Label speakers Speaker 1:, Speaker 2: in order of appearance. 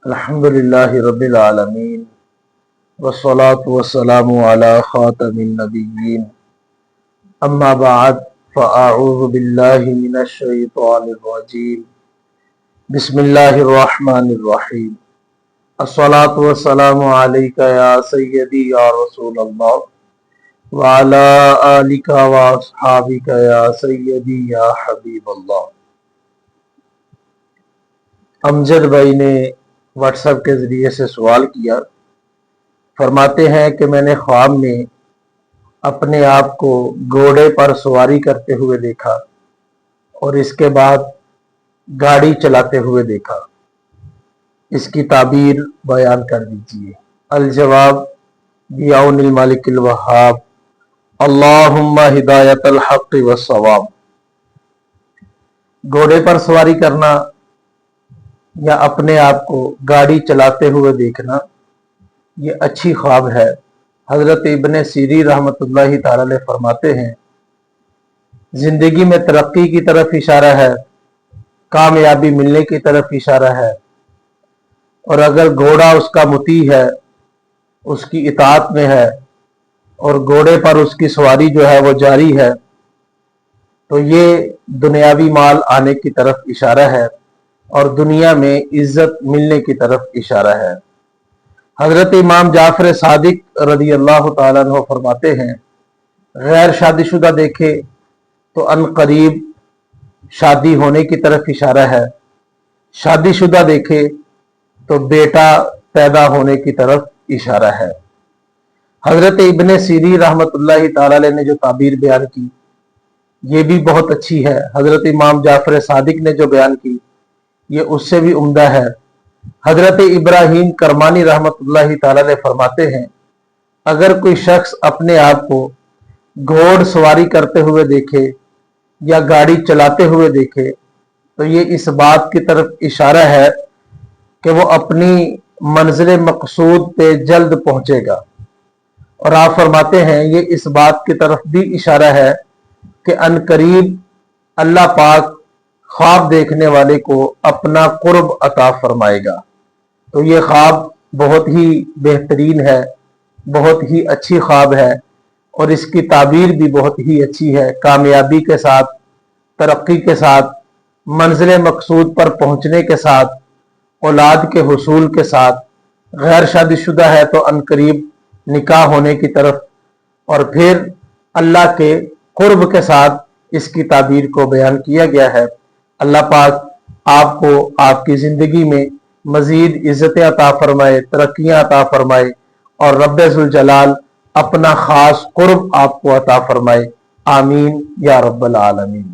Speaker 1: الحمد للہ رب العالمین والصلاة والسلام علی خاتم النبیین اما بعد فاعوذ باللہ من الشیطان الرجیم بسم اللہ الرحمن الرحیم الصلاة والسلام علیک یا سیدی یا رسول اللہ وعلی آلک واصحابک یا سیدی یا حبیب اللہ۔ امجد بھائی نے واٹس ایپ کے ذریعے سے سوال کیا، فرماتے ہیں کہ میں نے خواب میں اپنے آپ کو گھوڑے پر سواری کرتے ہوئے دیکھا اور اس کے بعد گاڑی چلاتے ہوئے دیکھا، اس کی تعبیر بیان کر دیجیے۔ الجواب بعون الملک الوہاب، اللہم ہدایت الحق والصواب۔ گھوڑے پر سواری کرنا یا اپنے آپ کو گاڑی چلاتے ہوئے دیکھنا یہ اچھی خواب ہے۔ حضرت ابن سیری رحمۃ اللہ تعالی علیہ فرماتے ہیں زندگی میں ترقی کی طرف اشارہ ہے، کامیابی ملنے کی طرف اشارہ ہے، اور اگر گھوڑا اس کا مطیع ہے، اس کی اطاعت میں ہے اور گھوڑے پر اس کی سواری جو ہے وہ جاری ہے، تو یہ دنیاوی مال آنے کی طرف اشارہ ہے اور دنیا میں عزت ملنے کی طرف اشارہ ہے۔ حضرت امام جعفر صادق رضی اللہ تعالیٰ عنہ فرماتے ہیں غیر شادی شدہ دیکھے تو ان قریب شادی ہونے کی طرف اشارہ ہے، شادی شدہ دیکھے تو بیٹا پیدا ہونے کی طرف اشارہ ہے۔ حضرت ابن سیری رحمۃ اللہ تعالیٰ علیہ نے جو تعبیر بیان کی یہ بھی بہت اچھی ہے۔ حضرت امام جعفر صادق نے جو بیان کی یہ اس سے بھی عمدہ ہے۔ حضرت ابراہیم کرمانی رحمۃ اللہ تعالی علیہ فرماتے ہیں اگر کوئی شخص اپنے آپ کو گھوڑ سواری کرتے ہوئے دیکھے یا گاڑی چلاتے ہوئے دیکھے تو یہ اس بات کی طرف اشارہ ہے کہ وہ اپنی منزل مقصود پہ جلد پہنچے گا، اور آپ فرماتے ہیں یہ اس بات کی طرف بھی اشارہ ہے کہ ان قریب اللہ پاک خواب دیکھنے والے کو اپنا قرب عطا فرمائے گا۔ تو یہ خواب بہت ہی بہترین ہے، بہت ہی اچھی خواب ہے، اور اس کی تعبیر بھی بہت ہی اچھی ہے۔ کامیابی کے ساتھ، ترقی کے ساتھ، منزل مقصود پر پہنچنے کے ساتھ، اولاد کے حصول کے ساتھ، غیر شادی شدہ ہے تو ان قریب نکاح ہونے کی طرف، اور پھر اللہ کے قرب کے ساتھ اس کی تعبیر کو بیان کیا گیا ہے۔ اللہ پاک آپ کو آپ کی زندگی میں مزید عزتیں عطا فرمائے، ترقیاں عطا فرمائے، اور رب ذوالجلال اپنا خاص قرب آپ کو عطا فرمائے۔ آمین یا رب العالمین۔